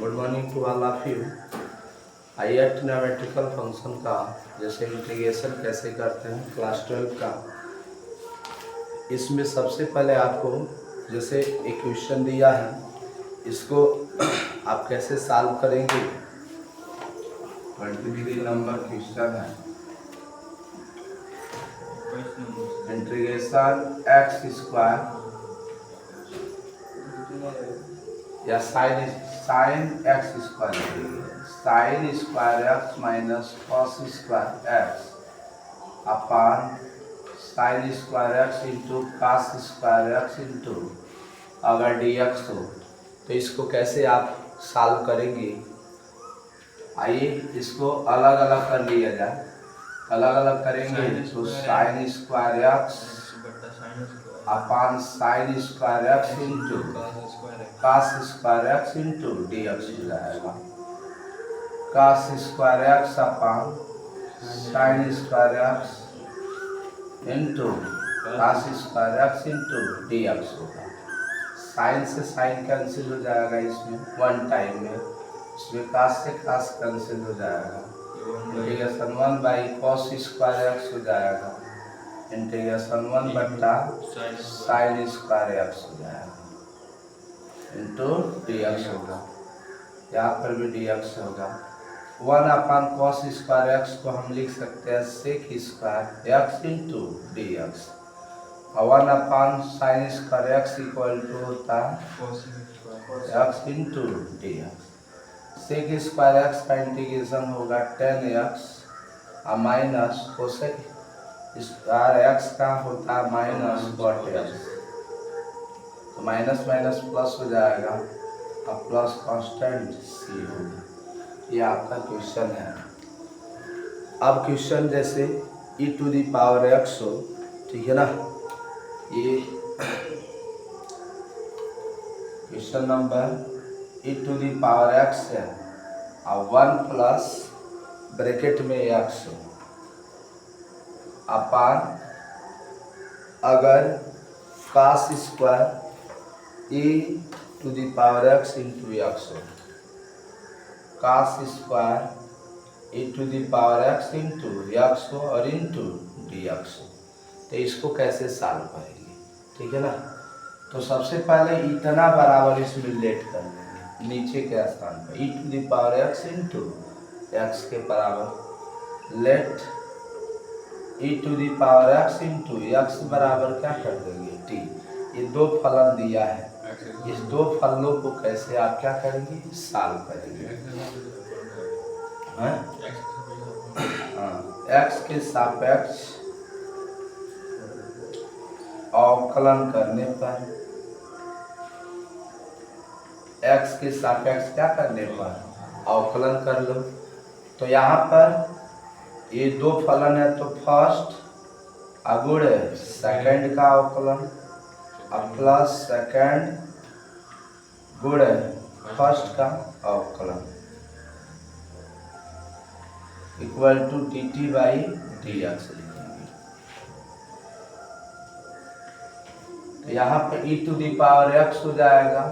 Good morning to all of you. आइए trigonometrical function का जैसे इंटीग्रेशन कैसे करते हैं क्लास 12 का। इसमें सबसे पहले आपको जैसे एक क्वेश्चन दिया है, इसको आप कैसे सॉल्व करेंगे। 23 नंबर क्वेश्चन है, इंटीग्रेशन एक्स स्क्वायर या sine x square x minus cos square x अपान sine square x into cos square x into अगर डी एक्स हो तो इसको कैसे आप सॉल्व करेंगे। आइए इसको अलग अलग कर लिया जाए। अलग अलग करेंगे तो साइन स्क्वायर एक्स अपान sine square x into cos square x into d x हो जाएगा। कॉस स्क्वायर एक्स अपान sine square x into cos square x into d x होगा। साइन से साइन कैंसिल हो जाएगा इसमें वन टाइम में, इसमें cos से कॉस कैंसिल हो जाएगा। Integration 1 by cos square x हो जाएगा, इंटीग्रेशन 1 बट्टा साइन स्क्वायर एक्स हो जाएगा इंटू डी एक्स होगा। यहाँ पर भी डी एक्स होगा। 1 अपान कॉस स्क्वायर एक्स को हम लिख सकते हैं sec square x into d x, और 1 upon sine square x equal to होता है x into d x. Sec square x का इंटीग्रेशन होगा 10x और माइनस कोसेक स्क्वायर एक्स का होता है माइनस कॉट एक्स, तो माइनस माइनस प्लस हो जाएगा और प्लस कांस्टेंट सी होगा। ये आपका क्वेश्चन है। अब क्वेश्चन जैसे e to the power x हो, ठीक है ना, ये question number e to the power x है और 1 प्लस ब्रैकेट में x हो अपान अगर cos square e to the power x into x हो, cos square e to the power x into x हो और इंटू डी एक्स हो, तो इसको कैसे सॉल्व करेंगे, ठीक है ना। तो सबसे पहले इतना बराबर इसमें लेट कर लेंगे नीचे के स्थान पर e to the power x into x के बराबर let e to the power x into x बराबर क्या कर देंगे t। ये दो फलन दिया है, इस दो फलनों को कैसे आप क्या करेंगे सॉल्व करेंगे। x के सापेक्ष अवकलन करने पर, x के सापेक्ष क्या करने पर अवकलन कर लो। तो यहाँ पर ये दो फलन है तो फर्स्ट अगुण सेकंड का अवकलन और प्लस सेकंड गुण फर्स्ट का अवकलन equal to d t by d x लिखेंगे। तो यहाँ पे e to the power x हो जाएगा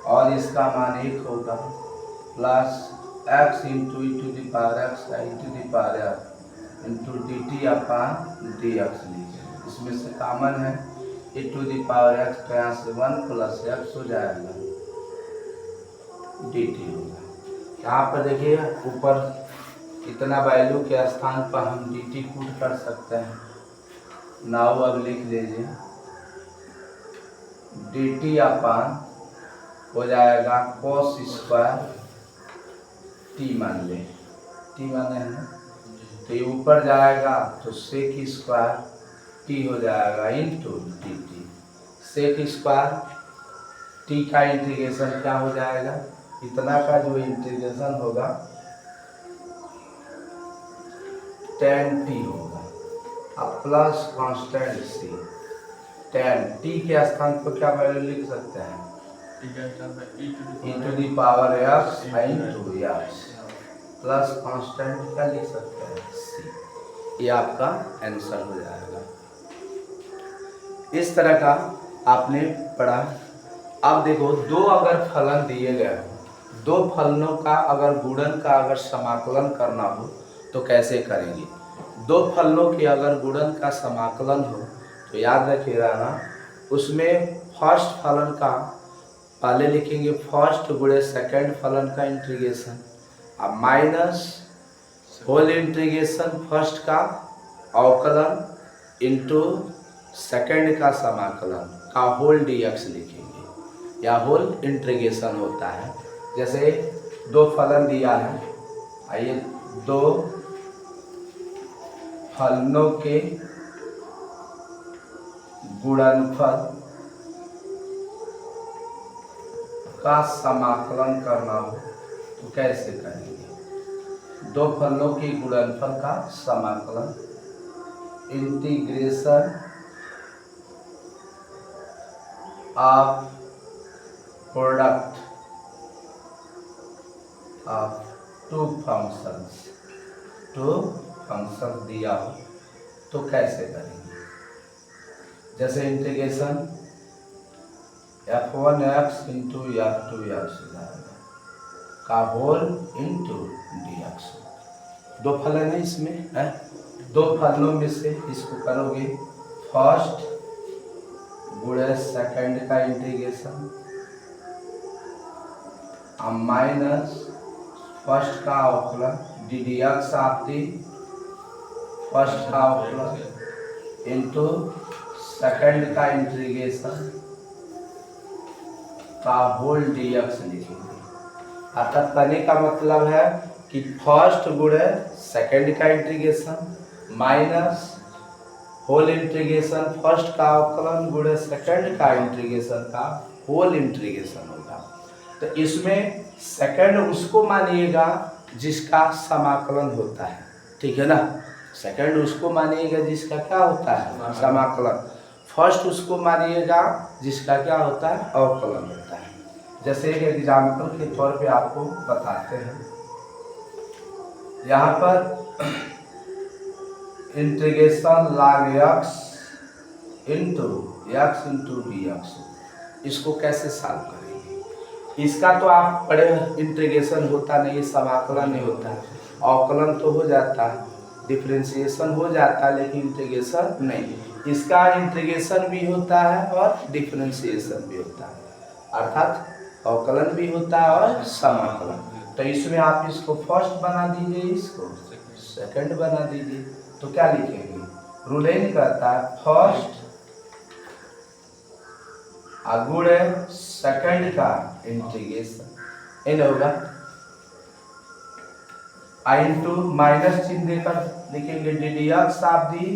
और इसका मान 1 होगा plus x into e to the power x का e to the power x into d t upon d x लीजिए। इसमें से कॉमन है e to the power x का यहाँ से 1 प्लस x हो जाएगा डी टी होगा। यहाँ पर देखिए ऊपर इतना वैल्यू के स्थान पर हम डी टी पुट कर सकते हैं। नाउ अब लिख लीजिए डी टी अपान हो जाएगा कॉस स्क्वायर टी मान ले, टी माने है ना, तो ये ऊपर जाएगा तो सेक स्क्वायर टी हो जाएगा into d t. Sec square t का इंटीग्रेशन क्या हो जाएगा, इतना का जो इंटीग्रेशन होगा 10t होगा अब प्लस कांस्टेंट सी 10 t के स्थान पर क्या वैल्यू लिख सकते हैं e to the power x into x plus constant क्या लिख सकते हैं c। ये आपका आंसर हो जाएगा। इस तरह का आपने पढ़ा। अब देखो दो अगर फलन दिए गए हो दो फलनों का अगर गुणन का अगर समाकलन करना हो तो कैसे करेंगे। दो फलनों के अगर गुणन का समाकलन हो तो याद रखिएगा ना, उसमें फर्स्ट फलन का पहले लिखेंगे फर्स्ट गुणे सेकंड फलन का इंटीग्रेशन, अब माइनस होल इंटीग्रेशन फर्स्ट का अवकलन इंटू सेकंड का समाकलन का होल डीएक्स लिखेंगे, या होल इंटीग्रेशन होता है। जैसे दो फलन दिया है, आइए दो फलनों के गुणनफल का समाकलन करना हो तो कैसे करेंगे। दो फलनों के गुणनफल का समाकलन integration of product of two functions दिया हो तो कैसे करेंगे। जैसे इंटीग्रेशन f1x इंटू f2x का होल इंटू dx। दो फलन है इसमें है, दो फलनों में से इसको करोगे फर्स्ट गुणे सेकंड का इंटीग्रेशन माइनस फर्स्ट का अवकलन dx ऑफ दी फर्स्ट का अवकलन इंटू सेकंड का इंटीग्रेशन का होल डीएक्स लिखेंगे। अर्थात करने का मतलब है कि फर्स्ट गुणे सेकंड का integration minus whole integration first का अवकलन गुणे सेकंड का इंटीग्रेशन का होल इंटीग्रेशन होगा। तो इसमें सेकंड उसको मानिएगा जिसका समाकलन होता है, ठीक है ना। सेकंड उसको मानिएगा जिसका क्या होता है समाकलन, फर्स्ट उसको मानिएगा जिसका क्या होता है अवकलन होता है। जैसे एक एग्जाम्पल के तौर पे आपको बताते हैं, यहाँ पर integration log x into dx, इसको कैसे सॉल्व करेंगे। इसका तो आप पढ़े इंटीग्रेशन होता नहीं, समाकलन नहीं होता है, अवकलन तो हो जाता है, डिफरेंशिएशन हो जाता है, लेकिन इंटीग्रेशन नहीं। इसका इंटीग्रेशन भी होता है और डिफरेंशिएशन भी होता है, अर्थात अवकलन भी होता है और समाकलन। तो इसमें आप इसको फर्स्ट बना दीजिए, इसको सेकंड बना दीजिए, तो क्या लिखेंगे। रूल इन करता है फर्स्ट गुणे सेकंड का इंटीग्रेशन इन होगा, आई इंटू माइनस चिन्ह देकर लिखेंगे dx of the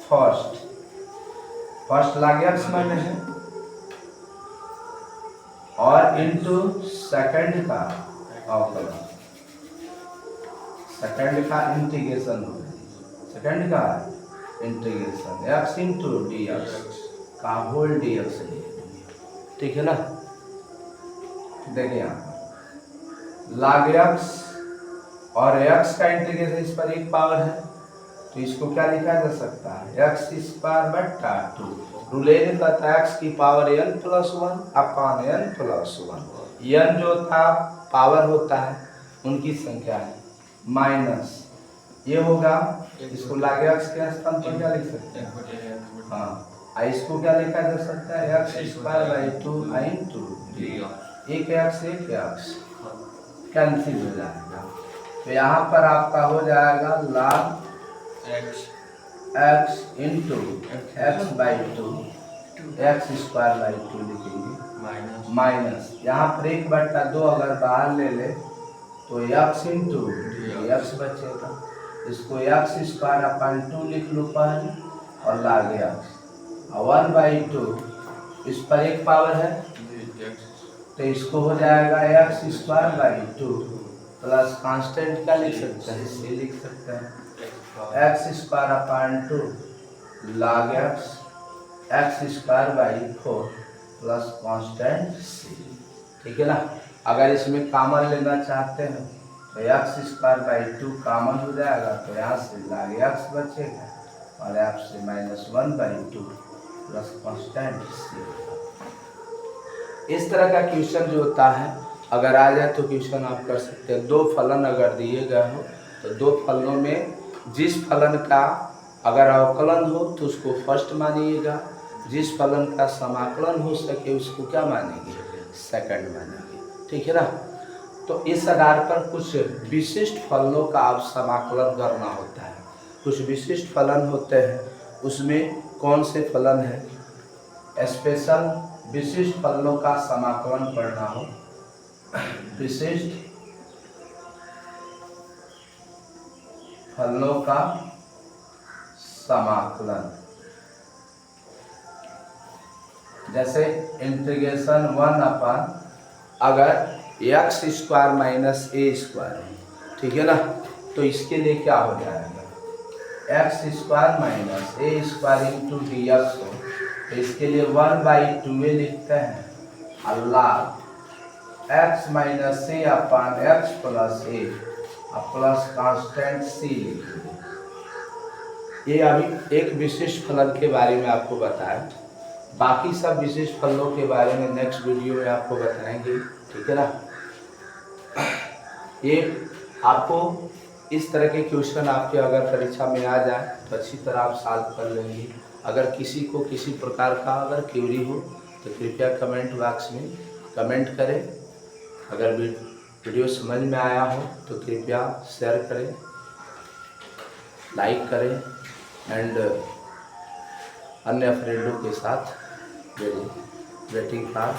first log x minus है, और इंटू सेकंड का अवकलन, सेकंड का इंटीग्रेशन होगा, सेकंड का इंटीग्रेशन x इंटू dx का होल dx है, ठीक है ना। देखिए यहाँ पर log x और x का इंटीग्रेशन, इस पर एक पावर है तो इसको क्या लिखा जा सकता है x स्क्वायर बटा 2। रूल ये कहता है x की power n plus 1 upon n plus 1। n जो था पावर होता है उनकी संख्या है, माइनस ये होगा, इसको log x के स्थान पर क्या लिख सकते हैं, हाँ इसको क्या लिखा जा सकता है x स्क्वायर बाई 2 इंटू एक x कैंसिल हो जाएगा। तो यहाँ पर आपका हो जाएगा log x into x by 2 x square by 2 लिखेंगे, माइनस यहाँ पर 1/2 अगर बाहर ले ले तो x इंटू x बचेगा, इसको x स्क्वायर अपॉन 2 लिख लो पहले और log x 1/2, इस पर एक पावर है तो इसको हो जाएगा x square by 2 plus constant क्या लिख सकते हैं, c लिख सकते हैं, x square upon 2 log x square by 4 plus constant c, ठीक है ना। अगर इसमें कॉमन लेना चाहते हैं तो x स्क्वायर बाई 2 कॉमन हो जाएगा, तो यहाँ से log x बचेगा और x से -1/2 प्लस कांस्टेंट c। इस तरह का क्वेश्चन जो होता है अगर आ जाए तो क्वेश्चन आप कर सकते हैं। दो फलन अगर दिए गए हो तो दो फलनों में जिस फलन का अगर अवकलन हो तो उसको फर्स्ट मानिएगा, जिस फलन का समाकलन हो सके उसको क्या मानेंगे, सेकंड मानेंगे। ठीक है ना। तो इस आधार पर कुछ विशिष्ट फलनों का आप समाकलन करना होता है। कुछ विशिष्ट फलन होते हैं, उसमें कौन से फलन है, स्पेशल विशिष्ट फलनों का समाकलन पढ़ना हो। विशिष्ट फलनों का समाकलन, जैसे इंटीग्रेशन 1 अगर x स्क्वायर माइनस ए स्क्वायर है, ठीक है ना, तो इसके लिए क्या हो जाएगा, x स्क्वायर माइनस ए स्क्वायर इंटू डी एक्स हो, तो इसके लिए 1/2 लिखते हैं, अल्लाह x माइनस ए अपन x प्लस ए प्लस कांस्टेंट सी लिखेंगे। ये अभी एक विशिष्ट फलन के बारे में आपको बताया, बाकी सब विशिष्ट फलनों के बारे में नेक्स्ट वीडियो में आपको बताएंगे। ठीक है ना। ये आपको इस तरह के क्वेश्चन आपके अगर परीक्षा में आ जाए तो अच्छी तरह आप सॉल्व कर लेंगे। अगर किसी को किसी प्रकार का अगर क्वेरी हो तो कृपया कमेंट बॉक्स में कमेंट करें। अगर वीडियो समझ में आया हो तो कृपया शेयर करें, लाइक करें एंड अन्य फ्रेंडों के साथ भेजें। Waiting for